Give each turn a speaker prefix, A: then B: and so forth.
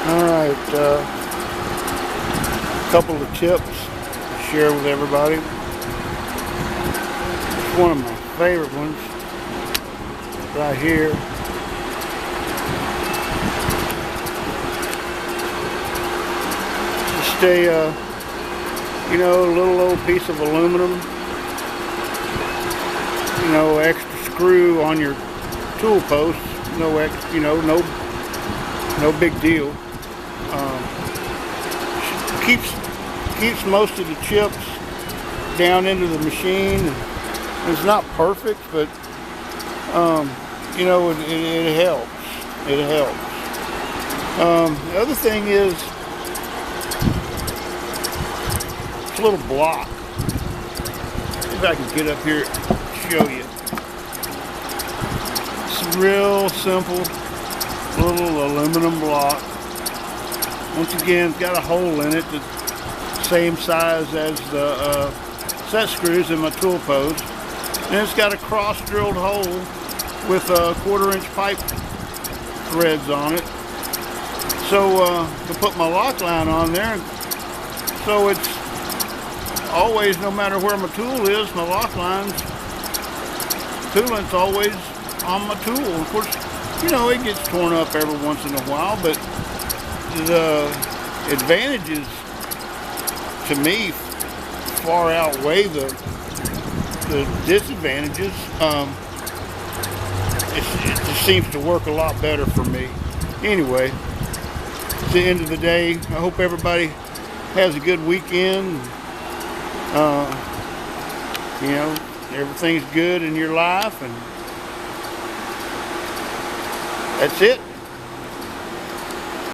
A: Alright, a couple of tips to share with everybody. It's one of my favorite ones right here. Just a little old piece of aluminum, extra screw on your tool post. No big deal. Keeps most of the chips down into the machine. It's not perfect, but it helps. It helps. The other thing is it's a little block. If I can get up here and show you. It's real simple little aluminum block. Once again, it's got a hole in it that's the same size as the set screws in my tool post. And it's got a cross drilled hole with 1/4 inch pipe threads on it. So to put my lock line on there, so it's always, no matter where my tool is, my lock line's coolant's always on my tool. Of course, it gets torn up every once in a while, but the advantages to me far outweigh the disadvantages. It just seems to work a lot better for me. Anyway, at the end of the day, I hope everybody has a good weekend. Everything's good in your life, and that's it.